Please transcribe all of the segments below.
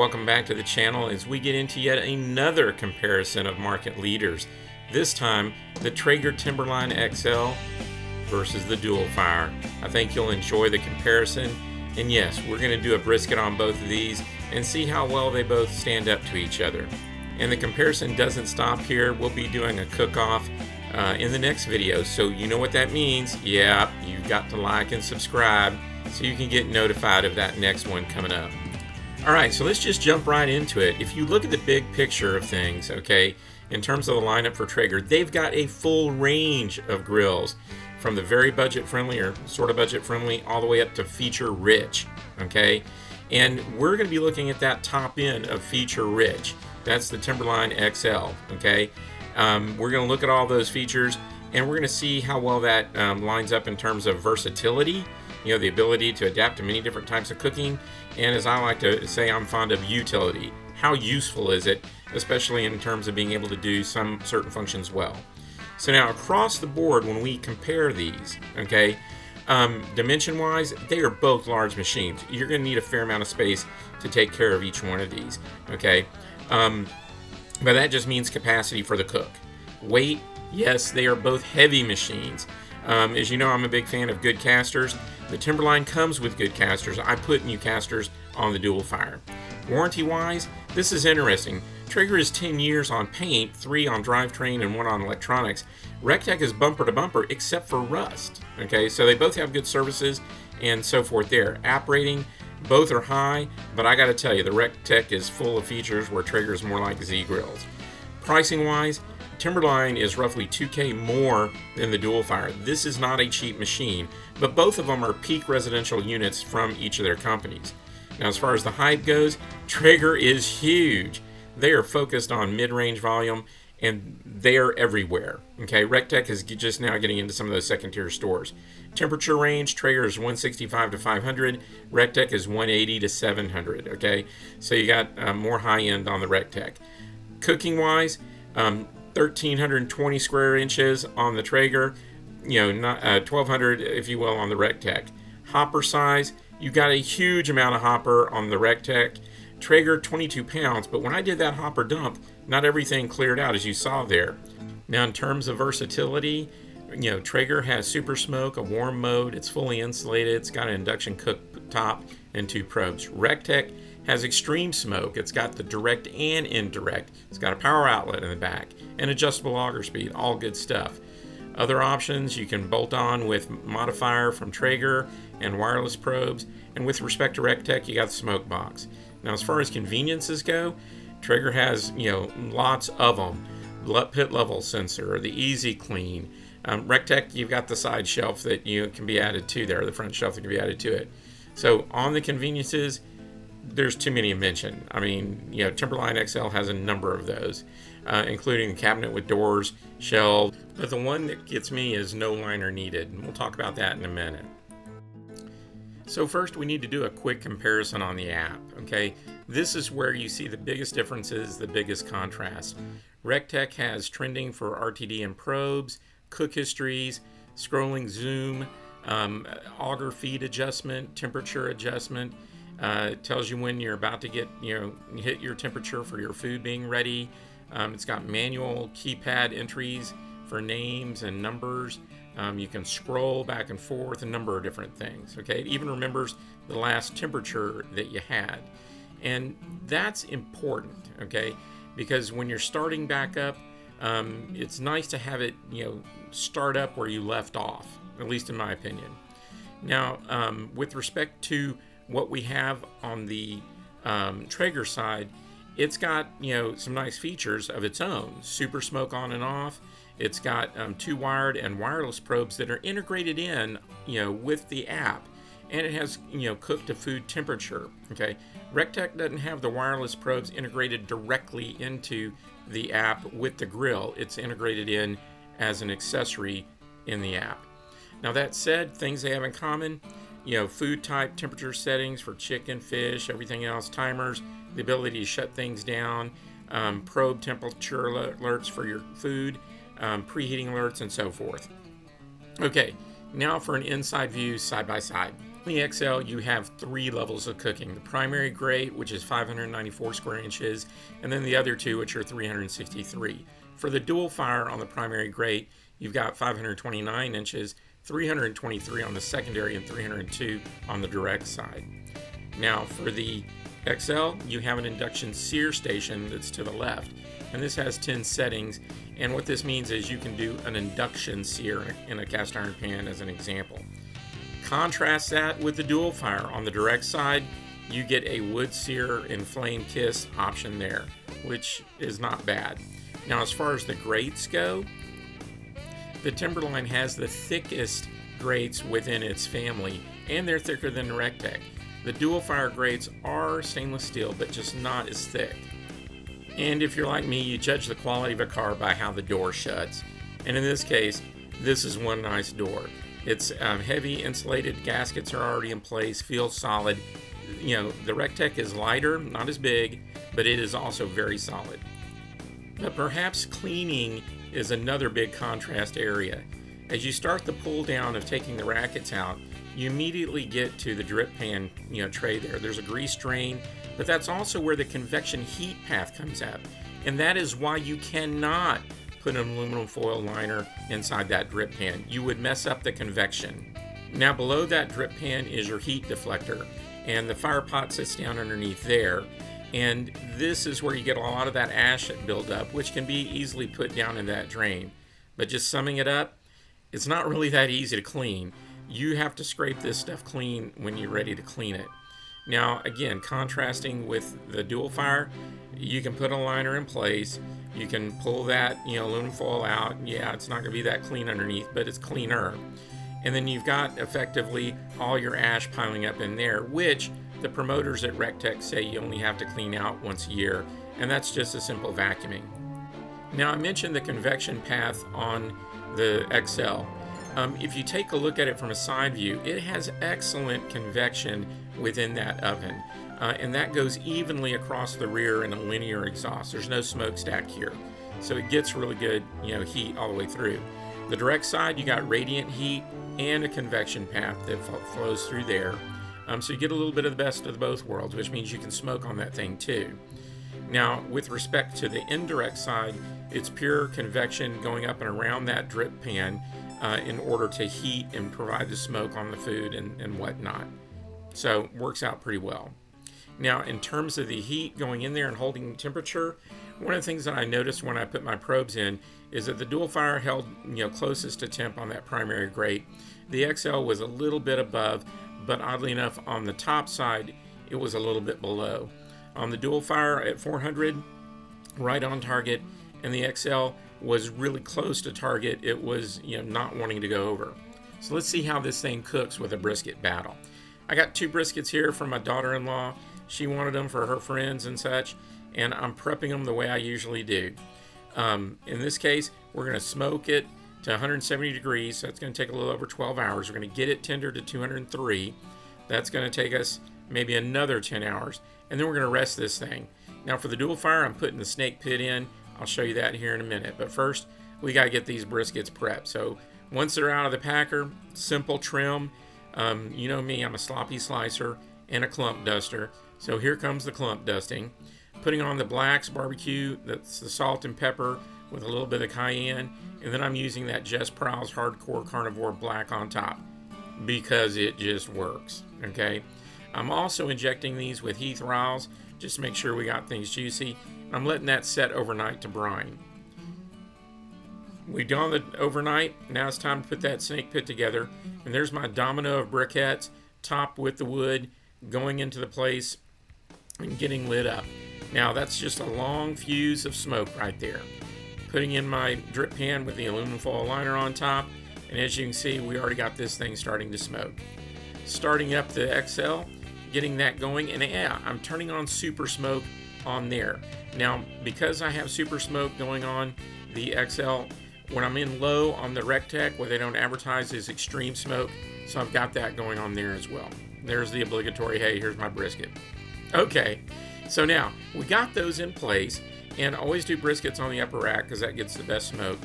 Welcome back to the channel as we get into yet another comparison of market leaders. This time, the Traeger Timberline XL versus the Dual Fire. I think you'll enjoy the comparison. And yes, we're going to do a brisket on both of these and see how well they both stand up to each other. And the comparison doesn't stop here. We'll be doing a cook-off in the next video. So you know what that means. Yeah, you've got to like and subscribe so you can get notified of that next one coming up. Alright, so let's just jump right into it. If you look at the big picture of things, okay, in terms of the lineup for Traeger, they've got a full range of grills, from the very budget-friendly or sort of budget-friendly all the way up to feature-rich, okay? And we're going to be looking at that top end of feature-rich. That's the Timberline XL, okay? We're going to look at all those features, and we're going to see how well that lines up in terms of versatility, you know, the ability to adapt to many different types of cooking, and as I like to say, I'm fond of utility. How useful is it, especially in terms of being able to do some certain functions well? So now across the board, when we compare these, okay, dimension-wise, they are both large machines. You're going to need a fair amount of space to take care of each one of these, okay? But that just means capacity for the cook. Weight, yes, they are both heavy machines. As you know, I'm a big fan of good casters. The Timberline comes with good casters. I put new casters on the Dual Fire. Warranty-wise, this is interesting. Traeger is 10 years on paint, 3 on drivetrain, and 1 on electronics. Recteq is bumper to bumper, except for rust. Okay, so they both have good services and so forth there. App rating, both are high, but I got to tell you, the Recteq is full of features where Traeger is more like Z grills. Pricing-wise, Timberline is roughly $2,000 more than the Dual Fire. This is not a cheap machine, but both of them are peak residential units from each of their companies. Now, as far as the hype goes, Traeger is huge. They are focused on mid-range volume, and they are everywhere. Okay, Recteq is just now getting into some of those second-tier stores. Temperature range, Traeger is 165 to 500. Recteq is 180 to 700. Okay, so you got more high-end on the Recteq. Cooking-wise, 1,320 square inches on the Traeger, you know, 1,200, if you will, on the Recteq. Hopper size, you got a huge amount of hopper on the Recteq. Traeger, 22 pounds, but when I did that hopper dump, not everything cleared out, as you saw there. Now, in terms of versatility, you know, Traeger has super smoke, a warm mode, it's fully insulated, it's got an induction cooktop and 2 probes. Recteq has extreme smoke. It's got the direct and indirect. It's got a power outlet in the back and adjustable auger speed, all good stuff. Other options, you can bolt on with modifier from Traeger and wireless probes. And with respect to Recteq, you got the smoke box. Now, as far as conveniences go, Traeger has, you know, lots of them. Pit level sensor, the easy clean. Recteq, you've got the side shelf that can be added to there, the front shelf that can be added to it. So on the conveniences, there's too many to mention. I mean, you know, Timberline XL has a number of those, including the cabinet with doors, shelves. But the one that gets me is no liner needed, and we'll talk about that in a minute. So first, we need to do a quick comparison on the app, okay? This is where you see the biggest differences, the biggest contrast. Recteq has trending for RTD and probes, cook histories, scrolling zoom, auger feed adjustment, temperature adjustment. It tells you when you're about to hit your temperature for your food being ready. It's got manual keypad entries for names and numbers. You can scroll back and forth, a number of different things. Okay, it even remembers the last temperature that you had, and that's important. Okay, because when you're starting back up, it's nice to have it, start up where you left off. At least in my opinion. Now, with respect to what we have on the Traeger side, it's got some nice features of its own. Super smoke on and off. It's got 2 wired and wireless probes that are integrated in with the app, and it has cook to food temperature. Okay, Recteq doesn't have the wireless probes integrated directly into the app with the grill. It's integrated in as an accessory in the app. Now that said, things they have in common, food type, temperature settings for chicken, fish, everything else, timers, the ability to shut things down, probe temperature alerts for your food, preheating alerts, and so forth. Okay, now for an inside view side by side. In the XL, you have 3 levels of cooking. The primary grate, which is 594 square inches, and then the other 2, which are 363. For the dual fire on the primary grate, you've got 529 inches, 323 on the secondary, and 302 on the direct side. Now, for the XL, you have an induction sear station that's to the left, and this has 10 settings, and what this means is you can do an induction sear in a cast iron pan as an example. Contrast that with the dual fire. On the direct side, you get a wood sear and flame kiss option there, which is not bad. Now, as far as the grates go, the Timberline has the thickest grates within its family, and they're thicker than the Recteq. The dual fire grates are stainless steel, but just not as thick. And if you're like me, you judge the quality of a car by how the door shuts. And in this case, this is one nice door. It's heavy insulated, gaskets are already in place, feels solid. You know, the Recteq is lighter, not as big, but it is also very solid. But perhaps cleaning is another big contrast area. As you start the pull down of taking the rackets out, you immediately get to the drip pan, tray there. There's a grease drain, but that's also where the convection heat path comes up. And that is why you cannot put an aluminum foil liner inside that drip pan. You would mess up the convection. Now below that drip pan is your heat deflector, and the fire pot sits down underneath there. And this is where you get a lot of that ash buildup, which can be easily put down in that drain. But just summing it up, it's not really that easy to clean. You have to scrape this stuff clean when you're ready to clean it. Now, again, contrasting with the dual fire, you can put a liner in place. You can pull that, aluminum foil out. Yeah, it's not going to be that clean underneath, but it's cleaner. And then you've got effectively all your ash piling up in there, which the promoters at Recteq say you only have to clean out once a year, and that's just a simple vacuuming. Now, I mentioned the convection path on the XL. If you take a look at it from a side view, it has excellent convection within that oven. And that goes evenly across the rear in a linear exhaust. There's no smokestack here. So it gets really good, heat all the way through. The direct side, you got radiant heat and a convection path that flows through there. So you get a little bit of the best of both worlds, which means you can smoke on that thing too. Now, with respect to the indirect side, it's pure convection going up and around that drip pan in order to heat and provide the smoke on the food and whatnot. So works out pretty well. Now, in terms of the heat going in there and holding temperature, one of the things that I noticed when I put my probes in is that the dual fire held, closest to temp on that primary grate. The XL was a little bit above, but oddly enough, on the top side, it was a little bit below. On the dual fire at 400, right on target, and the XL was really close to target. It was, not wanting to go over. So let's see how this thing cooks with a Brisket Battle. I got 2 briskets here from my daughter-in-law. She wanted them for her friends and such, and I'm prepping them the way I usually do. In this case, we're going to smoke it to 170 degrees, so it's going to take a little over 12 hours. We're going to get it tender to 203. That's going to take us maybe another 10 hours, and then we're going to rest this thing. Now for the dual fire, I'm putting the snake pit in. I'll show you that here in a minute, but first we got to get these briskets prepped. So once they're out of the packer, simple trim. You know me, I'm a sloppy slicer and a clump duster. So here comes the clump dusting. Putting on the blacks barbecue, that's the salt and pepper with a little bit of cayenne, and then I'm using that Just Prowse Hardcore Carnivore Black on top because it just works, okay? I'm also injecting these with Heath Riles just to make sure we got things juicy. I'm letting that set overnight to brine. We've done it overnight. Now it's time to put that snake pit together. And there's my domino of briquettes, topped with the wood, going into the place and getting lit up. Now that's just a long fuse of smoke right there. Putting in my drip pan with the aluminum foil liner on top. And as you can see, we already got this thing starting to smoke. Starting up the XL, getting that going. And yeah, I'm turning on super smoke on there. Now, because I have super smoke going on the XL, when I'm in low on the Recteq, what they don't advertise is extreme smoke, so I've got that going on there as well. There's the obligatory, hey, here's my brisket. Okay, so now we got those in place, and I always do briskets on the upper rack because that gets the best smoke.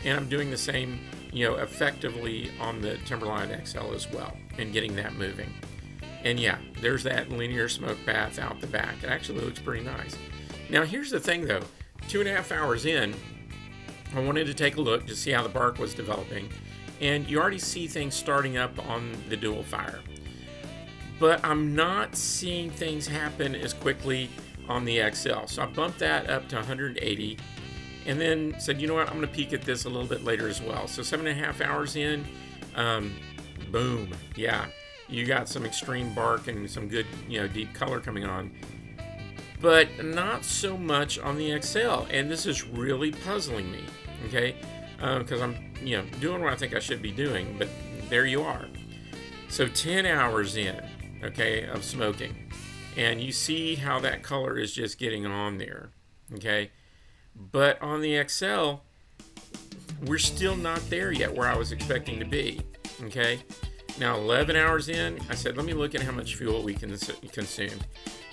And I'm doing the same effectively on the Timberline XL as well, and getting that moving. And yeah, there's that linear smoke path out the back. It actually looks pretty nice. Now here's the thing though, 2.5 hours in, I wanted to take a look to see how the bark was developing, and you already see things starting up on the Dual Fire. But I'm not seeing things happen as quickly on the XL. So I bumped that up to 180, and then said, you know what, I'm going to peek at this a little bit later as well. So 7.5 hours in, boom, yeah, you got some extreme bark and some good, deep color coming on. But not so much on the XL, and this is really puzzling me, okay? Because I'm, doing what I think I should be doing, but there you are. So 10 hours in, okay, of smoking, and you see how that color is just getting on there, okay? But on the XL, we're still not there yet where I was expecting to be, okay? Now 11 hours in, I said, let me look at how much fuel we can consume.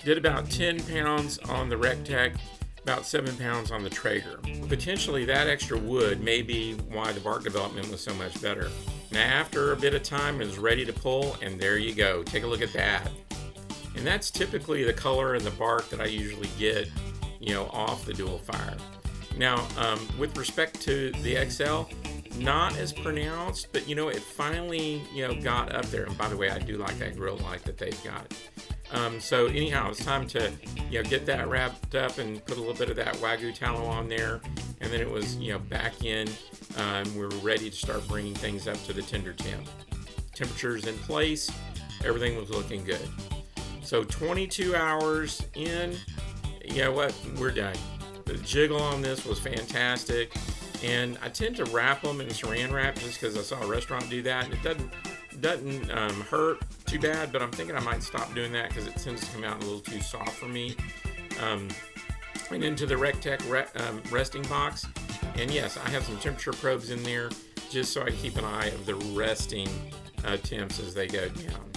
Did about 10 pounds on the Recteq, about 7 pounds on the Traeger. Potentially that extra wood may be why the bark development was so much better. Now after a bit of time, it was ready to pull, and there you go. Take a look at that. And that's typically the color and the bark that I usually get, off the Dual Fire. Now, with respect to the XL, not as pronounced, but it finally, got up there. And by the way, I do like that grill light that they've got. So anyhow, it's time to, get that wrapped up and put a little bit of that Wagyu tallow on there. And then it was, back in. We were ready to start bringing things up to the tender temp. Temperatures in place. Everything was looking good. So 22 hours in, you know what? We're done. The jiggle on this was fantastic. And I tend to wrap them in saran wrap just because I saw a restaurant do that. And it doesn't hurt too bad, but I'm thinking I might stop doing that because it tends to come out a little too soft for me. And into the Recteq resting box. And yes, I have some temperature probes in there just so I keep an eye of the resting temps as they go down.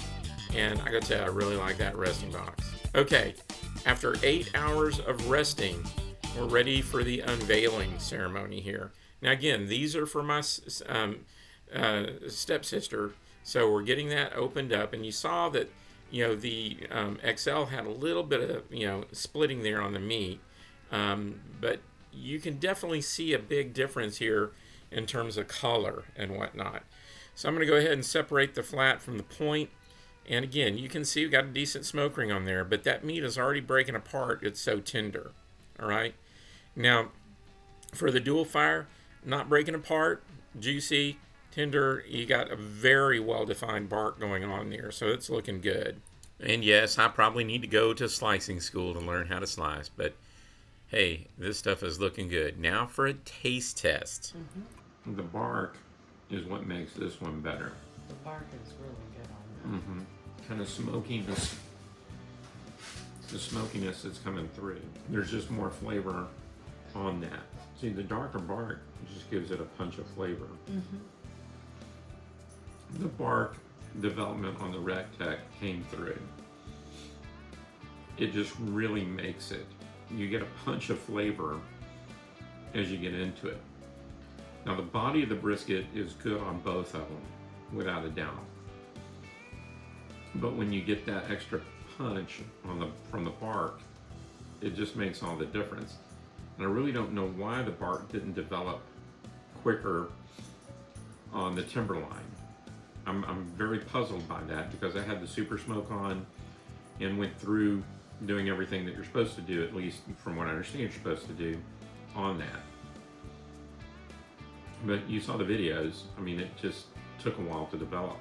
And I gotta tell you, I really like that resting box. Okay, after 8 hours of resting, we're ready for the unveiling ceremony here. Now again, these are for my stepsister, so we're getting that opened up, and you saw that the XL had a little bit of splitting there on the meat, but you can definitely see a big difference here in terms of color and whatnot. So I'm going to go ahead and separate the flat from the point. And again, you can see we've got a decent smoke ring on there, but that meat is already breaking apart. It's so tender. All right. Now, for the Dual Fire, not breaking apart, juicy, tender. You got a very well-defined bark going on there, so it's looking good. And yes, I probably need to go to slicing school to learn how to slice, but hey, this stuff is looking good. Now for a taste test. Mm-hmm. The bark is what makes this one better. The bark is really good on that. Mm-hmm. Kind of smokiness. The smokiness that's coming through. There's just more flavor on that. See, the darker bark just gives it a punch of flavor. Mm-hmm. The bark development on the Recteq came through. It just really makes it. You get a punch of flavor as you get into it. Now the body of the brisket is good on both of them, without a doubt. But when you get that extra punch from the bark, it just makes all the difference. And I really don't know why the bark didn't develop quicker on the Timberline. I'm very puzzled by that because I had the super smoke on and went through doing everything that you're supposed to do, at least from what I understand you're supposed to do on that. But you saw the videos. I mean, it just took a while to develop.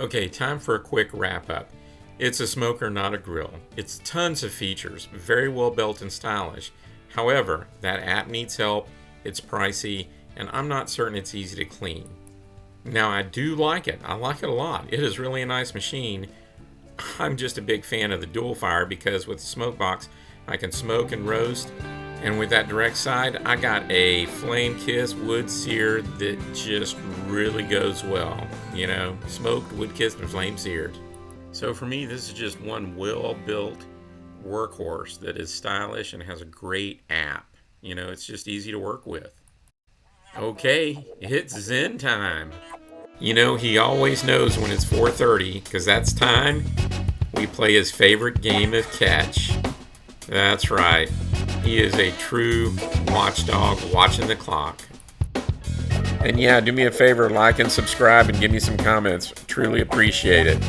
Okay, time for a quick wrap up. It's a smoker, not a grill. It's tons of features, very well built and stylish. However, that app needs help, it's pricey, and I'm not certain it's easy to clean. Now, I do like it. I like it a lot. It is really a nice machine. I'm just a big fan of the Dual Fire because with the smoke box, I can smoke and roast. And with that direct side, I got a flame kiss wood seared that just really goes well. You know, smoked, wood kissed, and flame seared. So for me, this is just one well-built workhorse that is stylish and has a great app. You know, it's just easy to work with. Okay, it's Zen time. You know, he always knows when it's 4:30 because that's time we play his favorite game of catch. That's right. He is a true watchdog watching the clock. And yeah, do me a favor, like and subscribe and give me some comments. Truly appreciate it.